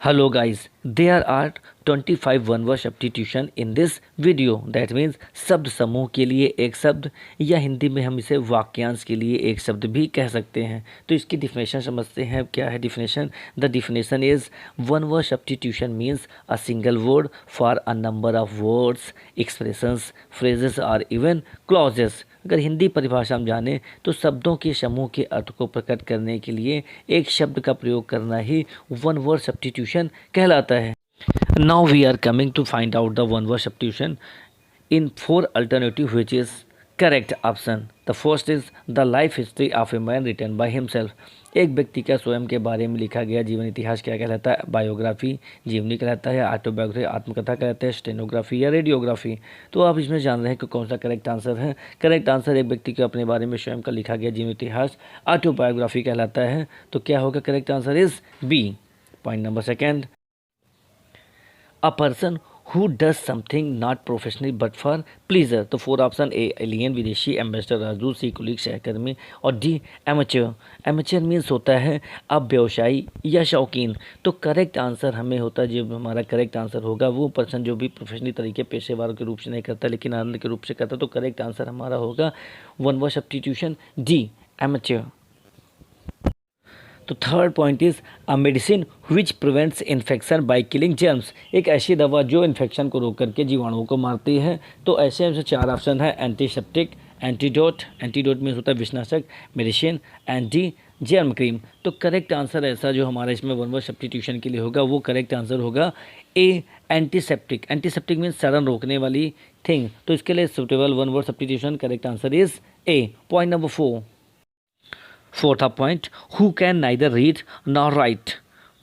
Hello guys, there are 25 one word substitution in this video. That means शब्द समूह के लिए एक शब्द या हिंदी में हम इसे वाक्यांश के लिए एक शब्द भी कह सकते हैं। तो इसकी डिफिनेशन समझते हैं। क्या है definition? The definition is one word substitution means a single word for a number of words, expressions, phrases और इवन क्लॉजेस। अगर हिंदी परिभाषा हम जानें तो शब्दों के समूह के अर्थ को प्रकट करने के लिए एक शब्द का प्रयोग करना ही वन वर्ड सब्स्टिट्यूशन कहलाता है। Now we are coming to find out the one word substitution in four alternative which is correct option. The first is the life history of a man written by himself. एक व्यक्ति का स्वयं के बारे में लिखा गया जीवन इतिहास क्या कहलाता है? बायोग्राफी, जीवनी कहलाता है। ऑटोबायोग्राफी, आत्मकथा कहलाता है। स्टेनोग्राफी या रेडियोग्राफी। तो आप इसमें जान रहे हैं कि कौन सा करेक्ट आंसर है। करेक्ट आंसर एक व्यक्ति के अपने बारे में स्वयं का लिखा गया जीवन इतिहास ऑटोबायोग्राफी कहलाता है। तो क्या होगा? Correct answer is B. Point number second, a person who does something not professionally but for pleasure। तो फोर ऑप्शन ए एलियन, विदेशी, एम्बेसडर, राजदूत, सी कुलीग, सहकर्मी और डी एमेच्योर। एमेच्योर मीन्स होता है अब व्यवसायी या शौकीन। तो करेक्ट आंसर हमें होता है, जो हमारा करेक्ट आंसर होगा वो पर्सन जो भी प्रोफेशनली तरीके पेशेवारों के रूप से नहीं करता लेकिन आनंद के रूप से करता। तो करेक्ट आंसर हमारा होगा one word substitution D, amateur. तो third point is a medicine which prevents infection by killing germs. एक ऐसी दवा जो इन्फेक्शन को रोक करके जीवाणुओं को मारती है। तो ऐसे चार ऑप्शन है, एंटीसेप्टिक, एंटीडोट, एंटीडोट मीन्स होता है विषनाशक, मेडिसिन, एंटी जर्म क्रीम। तो करेक्ट आंसर ऐसा जो हमारा इसमें वन वर्ड सब्स्टिट्यूशन के लिए होगा वो करेक्ट आंसर होगा ए, एंटीसेप्टिक। एंटीसेप्टिक मीन्स सड़न रोकने वाली थिंग। तो इसके लिए suitable one word substitution correct answer is A. Point number four, fourth point, who can neither read nor right.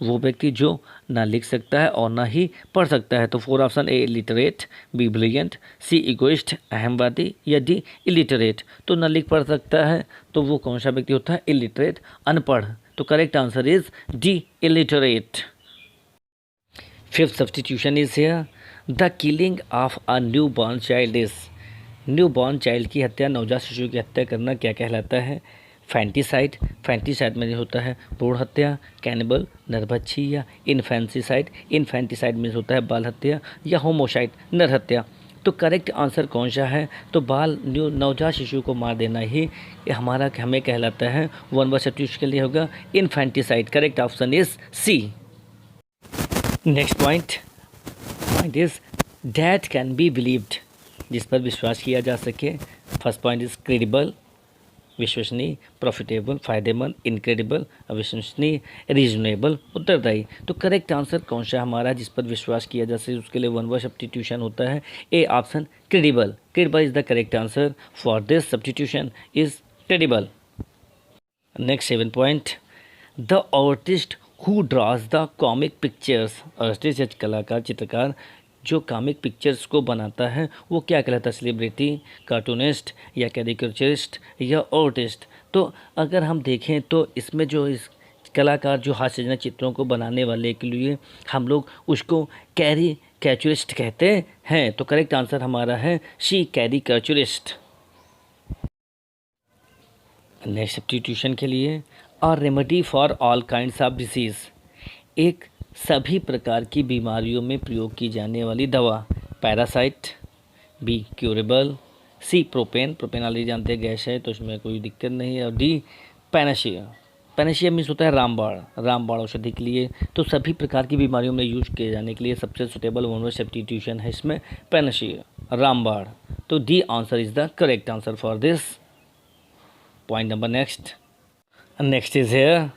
वो व्यक्ति जो ना लिख सकता है और ना ही पढ़ सकता है। तो four option A illiterate, B brilliant, C egoist अहमवादी या डी इलिटरेट। तो ना लिख पढ़ सकता है तो वो कौन सा व्यक्ति होता है? इलिटरेट, अनपढ़। तो correct answer is D, illiterate. Fifth substitution is here, the killing of a new born child is. New born child की हत्या, नवजात शिशु की हत्या करना क्या कहलाता है? फैंटीसाइड। फैंटीसाइड में होता है भ्रूण हत्या, कैनिबल, नरभक्षी या इन्फेंटिसाइड। इन्फेंटिसाइड में होता है बाल हत्या या होमोसाइड, नर हत्या। तो करेक्ट आंसर कौन सा है? तो नवजात शिशु को मार देना ही हमें कहलाता है वन वर्ड सब्स्टिट्यूशन के लिए होगा infanticide. Correct option is C. Next point is that can be believed, जिस पर विश्वास किया जा सके। फर्स्ट पॉइंट इज क्रेडिबल, विश्वसनीय, प्रॉफिटेबल, फायदेमंद, इनक्रेडिबल, अविश्वसनीय, रीजनेबल, उत्तरदायी। तो करेक्ट आंसर कौन सा हमारा जिस पर विश्वास किया जा सके उसके लिए वन वर्ड सब्स्टिट्यूशन होता है A option credible. Credible is the correct answer for this substitution is credible. Next seven point, the artist who draws the comic pictures. Artist कलाकार, चित्रकार जो कॉमिक पिक्चर्स को बनाता है वो क्या कहलाता है? सेलिब्रिटी, कार्टूनिस्ट या कैरिकेचरिस्ट या आर्टिस्ट। तो अगर हम देखें तो इसमें जो इस कलाकार जो हास्यजनक चित्रों को बनाने वाले के लिए हम लोग उसको कैरिकेचरिस्ट कहते हैं। तो करेक्ट आंसर हमारा है सी, कैरिकेचरिस्ट। नेक्स्ट सब्स्टिट्यूशन के लिए, a remedy for all kinds of disease. एक सभी प्रकार की बीमारियों में प्रयोग की जाने वाली दवा। पैरासाइट, बी क्यूरेबल, सी प्रोपेन, प्रोपेन ऑलरेडी जानते हैं गैस है तो उसमें कोई दिक्कत नहीं है, और डी पैनाशिया। पैनाशिया मीन्स होता है रामबाण, रामबाण औषधि के लिए। तो सभी प्रकार की बीमारियों में यूज किए जाने के लिए सबसे सुटेबल वन वर्ड सब्स्टिट्यूशन है इसमें पैनाशिया, रामबाण। तो D answer is the correct answer for this. Point number next is here,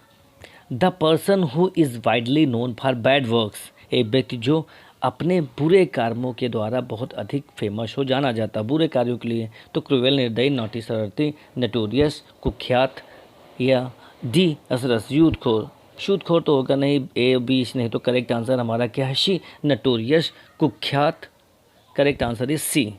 the person who is widely known for bad works. एक व्यक्ति जो अपने बुरे कर्मों के द्वारा बहुत अधिक फेमस हो, जाना जाता बुरे कार्यों के लिए। तो क्रूएल, निर्दयी, नॉटी, शरारती, नटोरियस, कुख्यात या डी असरस, यूथखोर। सूदखोर तो होगा नहीं, ए बी नहीं। तो करेक्ट आंसर हमारा क्या है? सी, नटोरियस, कुख्यात। Correct answer is C.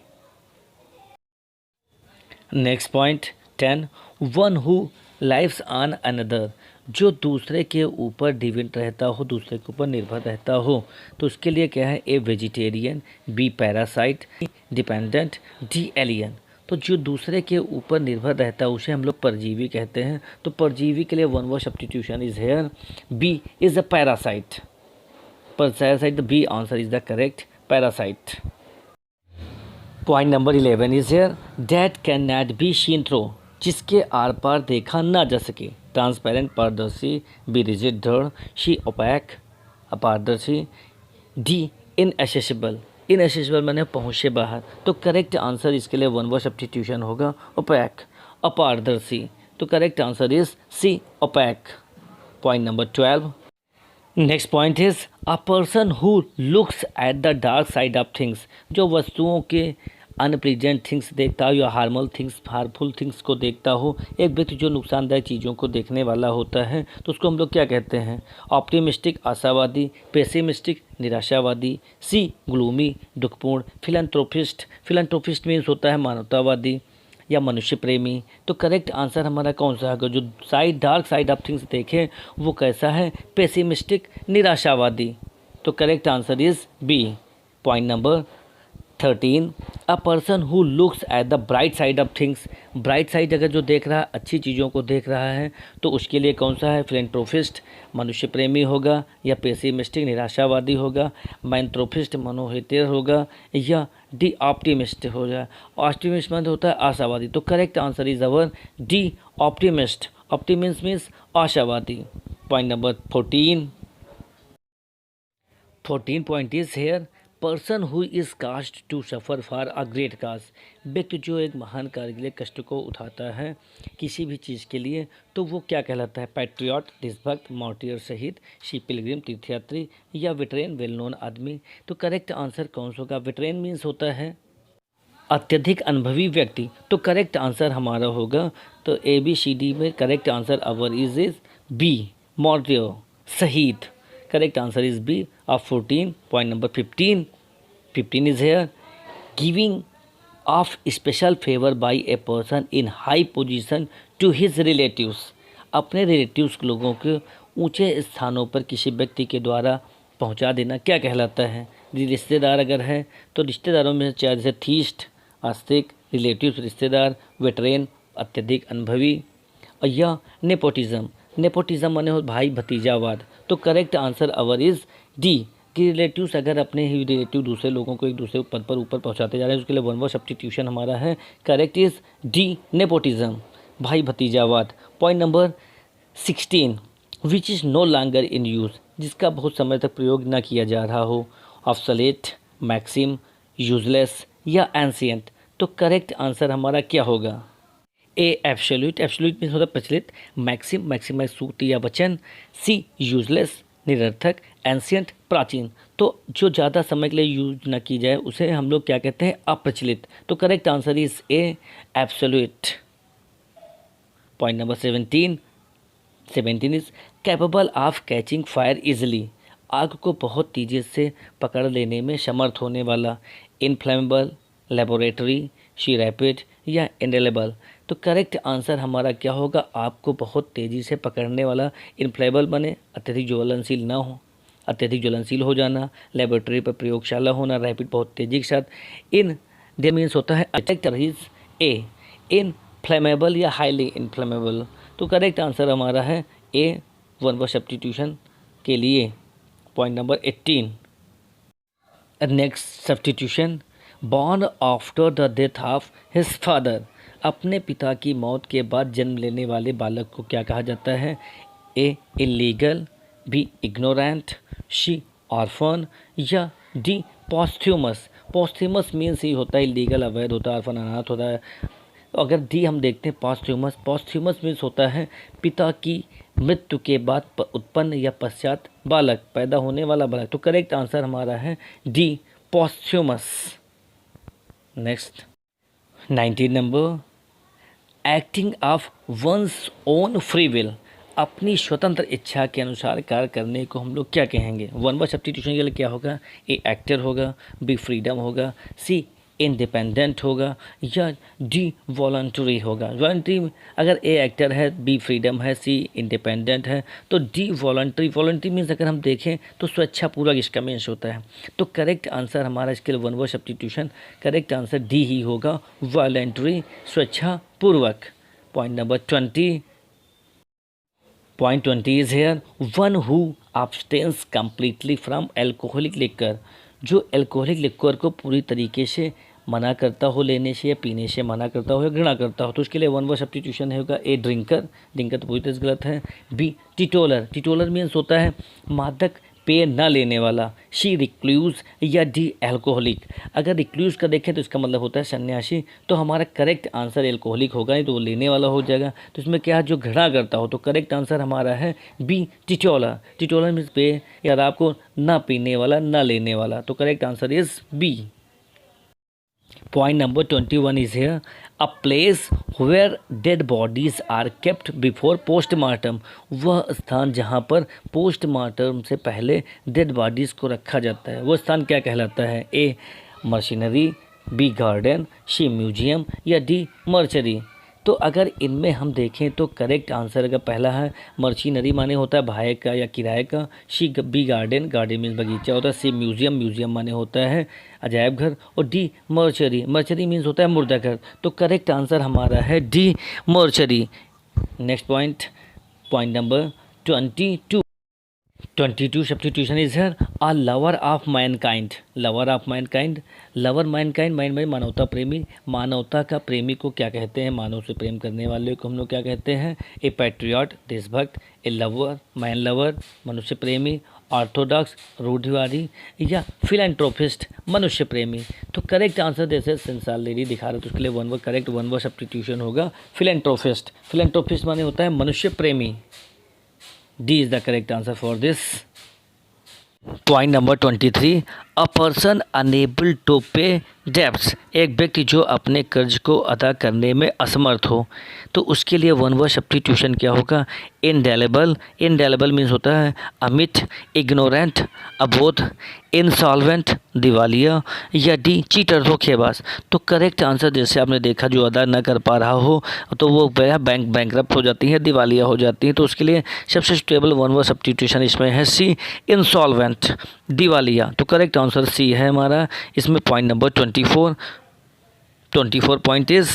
Next point 10, one who lives on another. जो दूसरे के ऊपर डिपेंड रहता हो, दूसरे के ऊपर निर्भर रहता हो। तो उसके लिए क्या है? A vegetarian, B parasite, dependent, D alien. तो जो दूसरे के ऊपर निर्भर रहता है उसे हम लोग परजीवी कहते हैं। तो परजीवी के लिए one word substitution is here B, is a parasite. Parasite, the B answer is the correct, parasite. Point number 11 is here, that cannot be seen through, जिसके आर पार देखा ना जा सके. ट्रांसपेरेंट पारदर्शी, बी रिजिड दृढ़, सी ओपैक अपारदर्शी, D इनएसेसिबल. इनएसेसिबल मैंने पहुँचे बाहर. तो करेक्ट आंसर इसके लिए वन वर्ड सब्स्टिट्यूशन होगा ओपैक, अपारदर्शी. तो correct answer is C opaque. Point number 12. Next point is a person who looks at the dark side of things, जो वस्तुओं के अनप्लीजेंट थिंग्स देखता हो या हार्मफुल थिंग्स को देखता हो. एक व्यक्ति जो नुकसानदायक चीज़ों को देखने वाला होता है तो उसको हम लोग क्या कहते हैं? ऑप्टिमिस्टिक आशावादी, पेसिमिस्टिक निराशावादी, सी ग्लूमी दुखपूर्ण, फिलैंथ्रोपिस्ट मीन्स होता है मानवतावादी या मनुष्य प्रेमी. तो करेक्ट आंसर हमारा कौन सा होगा? जो डार्क साइड ऑफ थिंग्स देखे वो कैसा है? पेसिमिस्टिक निराशावादी. तो correct answer is B. Point number 13. A person who looks at the bright side of things, bright side अगर जो देख रहा है, अच्छी चीज़ों को देख रहा है, तो उसके लिए कौन सा है? फिलैंथ्रोपिस्ट मनुष्य प्रेमी होगा, या पेसिमिस्टिक निराशावादी होगा, मैंथ्रोपिस्ट मनोहितेर होगा, या डी ऑप्टिमिस्ट हो जाए. ऑप्टिमिस्ट मतलब होता है आशावादी. तो correct answer is our D optimist. Optimist means आशावादी. Point number 14. 14 point is here, person who is cast to suffer for a great cause, व्यक्ति जो एक महान कार्य के लिए कष्ट को उठाता है किसी भी चीज़ के लिए, तो वो क्या कहलाता है? पैट्रियट देशभक्त, मार्टियर शहीद, शी पिलग्रिम तीर्थयात्री, या वेटरेन वेल नोन आदमी. तो करेक्ट आंसर कौन सा होगा? वेटरेन मीन्स होता है अत्यधिक अनुभवी व्यक्ति. तो करेक्ट आंसर हमारा होगा, तो ए बी सी डी में correct answer our is B martyr शहीद. Correct answer is B of 14. Point number 15. 15 is here. Giving of special favor by a person in high position to his relatives. अपने relatives लोगों के ऊंचे स्थानों पर किसी व्यक्ति के द्वारा पहुंचा देना क्या कहलाता है? रिश्तेदार अगर है तो रिश्तेदारों में चाहे जैसे थीस्ट आस्तिक, रिलेटिव्स रिश्तेदार, वेटरेन अत्यधिक अनुभवी, या नेपोटिज्म माने हो भाई भतीजावाद. तो correct answer our is D कि रिलेटिव्स अगर अपने ही रिलेटिव दूसरे लोगों को एक दूसरे पद पर ऊपर पहुंचाते जा रहे हैं, उसके लिए वन वर्ड सब्स्टिट्यूशन हमारा है करेक्ट इज डी नेपोटिज्म, भाई भतीजावाद. Point number 16. Which is no longer in use, जिसका बहुत समय तक प्रयोग ना किया जा रहा हो. ऑब्सोलेट, मैक्सिम, यूजलेस, या एंशिएंट. तो करेक्ट आंसर हमारा क्या होगा? ए एब्सोल्यूट मीन्स होता है प्रचलित, मैक्सिम सूक्ति या वचन, सी यूजलेस निरर्थक, एंशिएंट प्राचीन. तो जो ज़्यादा समय के लिए यूज ना की जाए उसे हम लोग क्या कहते हैं? अप्रचलित. तो correct answer is A absolute. Point number 17 is capable of catching fire easily, आग को बहुत तेजी से पकड़ लेने में समर्थ होने वाला. इनफ्लेमेबल, लेबोरेटरी, शी रैपिड, या इनरेलेबल. तो करेक्ट आंसर हमारा क्या होगा? आपको बहुत तेज़ी से पकड़ने वाला. इनफ्लेमेबल बने अत्यधिक ज्वलनशील ना हो, अत्यधिक ज्वलनशील हो जाना, लेबोरेटरी पर प्रयोगशाला होना, रैपिड बहुत तेज़ी के साथ. इन दे मीन्स होता है अटैक्टर इज ए इनफ्लेमेबल या हाईली इनफ्लेमेबल. तो करेक्ट आंसर हमारा है ए वन वर्ड सब्स्टिट्यूशन के लिए. Point number 18. Next substitution, born after the death of his father, अपने पिता की मौत के बाद जन्म लेने वाले बालक को क्या कहा जाता है? ए इलीगल, बी इग्नोरेंट, सी ऑर्फन, या डी पॉस्थ्यूमस. पॉस्थ्यूमस मीन्स ही होता है इलीगल अवैध होता है, ऑर्फन अनाथ होता है. अगर डी हम देखते हैं पॉस्थ्यूमस मीन्स होता है पिता की मृत्यु के बाद उत्पन्न या पश्चात बालक, पैदा होने वाला बालक. तो करेक्ट आंसर हमारा है D posthumous. Next 19 number, acting of one's own free will, अपनी स्वतंत्र इच्छा के अनुसार कार्य करने को हम लोग क्या कहेंगे? वन वर्ड सब्स्टिट्यूशन के लिए क्या होगा? ए एक्टर होगा, बी फ्रीडम होगा, सी इंडिपेंडेंट होगा, या डी वॉलंटरी होगा. वॉलंटरी अगर ए एक्टर है, बी फ्रीडम है, सी इंडिपेंडेंट है, तो डी वॉलंटरी मीन्स अगर हम देखें तो स्वेच्छापूर्वक इसका मीन्स होता है. तो करेक्ट आंसर हमारा इसके लिए one word substitution correct answer D ही होगा, वॉलंटरी स्वेच्छापूर्वक. Point number 20. Point 20 is here. One who abstains completely from alcoholic liquor. जो एल्कोहलिक लिक्वर को पूरी तरीके से मना करता हो लेने से या पीने से मना करता हो या घृणा करता हो, तो उसके लिए वन वर्ड सब्स्टिट्यूशन होगा ए ड्रिंकर, ड्रिंकर तो पूरी तरह से गलत है। बी टिटोलर, टिटोलर मीन्स होता है मादक पेय न लेने वाला। सी रिक्लूज या डी एल्कोहलिक, अगर रिक्लूज का देखें तो इसका मतलब होता है सन्यासी, तो हमारा करेक्ट आंसर एल्कोहलिक होगा, नहीं तो वो लेने वाला हो जाएगा। तो इसमें क्या है, जो घृणा करता हो, तो करेक्ट आंसर हमारा है बी टिटोलर। टिटोलर मीन्स पेय या आपको ना पीने वाला ना लेने वाला, तो correct answer is B. Point number 21 is here. A place where dead bodies are kept before postmortem. वह स्थान जहाँ पर पोस्टमार्टम से पहले डेड बॉडीज़ को रखा जाता है, वह स्थान क्या कहलाता है? A machinery, B garden, C museum या डी मर्चरी। तो अगर इनमें हम देखें तो करेक्ट आंसर का पहला है मशीनरी, माने होता है भाड़े का या किराए का। C B garden, garden means बगीचा होता है। सी म्यूजियम, म्यूजियम माने होता है अजायब घर। और डी मर्चरी, मर्चरी मीन्स होता है मुर्दा घर। तो करेक्ट आंसर हमारा है D mortuary. Next point, point number 22 substitution is here. A lover of mankind, lover of mankind, lover mankind mind में मानवता प्रेमी, मानवता का प्रेमी को क्या कहते हैं? मानव से प्रेम करने वाले को हम लोग क्या कहते हैं? ए पैट्रियट, देशभक्त। ए लवर, मैन लवर, मनुष्य प्रेमी। ऑर्थोडॉक्स, रूढ़िवादी। या फिलैंथ्रोपिस्ट, मनुष्य प्रेमी। तो करेक्ट आंसर जैसे संसार लेडी दिखा रहे तो उसके लिए one word correct one word substitution होगा फिलैंथ्रोपिस्ट। फिलैंथ्रोपिस्ट माने होता है मनुष्य प्रेमी। D is the correct answer for this. Point number 23. A person unable to pay debts. एक व्यक्ति जो अपने कर्ज को अदा करने में असमर्थ हो, तो उसके लिए वन वर्ड सब्स्टिट्यूशन क्या होगा? इंडेलेबल, इंडेलेबल मीन्स होता है अमिट, इग्नोरेंट, अबोध, इंसॉल्वेंट, दिवालिया या डी चीटर, धोखेबाज। तो करेक्ट आंसर जैसे आपने देखा, जो अदा न कर पा रहा हो तो वो बैंकरप्ट हो जाती है, दिवालिया हो जाती है। तो उसके लिए सबसे स्टेबल वन वर्ड सब्स्टिट्यूशन इसमें है सी इंसॉल्वेंट, दिवालिया। तो करेक्ट आंसर सी है हमारा। इसमें point number 24 point is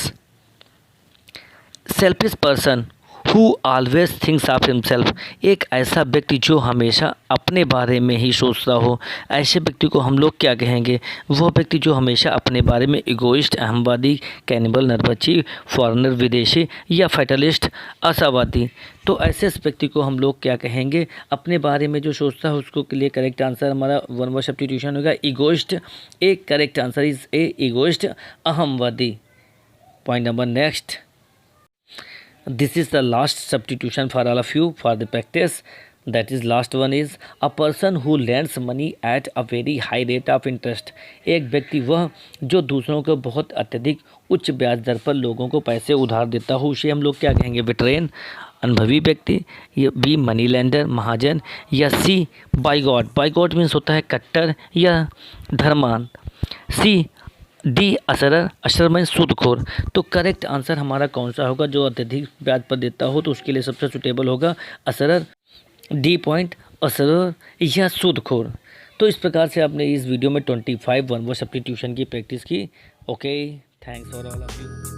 selfish person who always thinks of himself. एक ऐसा व्यक्ति जो हमेशा अपने बारे में ही सोचता हो, ऐसे व्यक्ति को हम लोग क्या कहेंगे? वह व्यक्ति जो हमेशा अपने बारे में इगोइस्ट, अहमवादी, कैनिबल, नरभक्षी, फॉरेनर, विदेशी या फैटलिस्ट, आशावादी। तो ऐसे व्यक्ति को हम लोग क्या कहेंगे? अपने बारे में जो सोचता है उसको के लिए करेक्ट आंसर हमारा वन वर्ड सब्स्टिट्यूशन होगा इगोइस्ट। एक correct answer is A egoist, अहमवादी। Point number next, this is the last substitution for all of you for the practice. That is last one is a person who lends money at a very high rate of interest. एक व्यक्ति वह जो दूसरों को बहुत अत्यधिक उच्च ब्याज दर पर लोगों को पैसे उधार देता हो, उसे हम लोग क्या कहेंगे? विट्रेन, अनुभवी व्यक्ति। या बी मनी लेंडर, महाजन। या सी बाइगॉट, बाइगॉट मीन्स होता है कट्टर या धर्मान। सी डी असरर, असरर में सूदखोर। तो करेक्ट आंसर हमारा कौन सा होगा? जो अत्यधिक ब्याज पर देता हो, तो उसके लिए सबसे सुटेबल होगा असरर, डी पॉइंट, असरर या सूदखोर। तो इस प्रकार से आपने इस वीडियो में 25 वन वर्ड सब्स्टिट्यूशन की प्रैक्टिस की। Okay, thanks for all of you.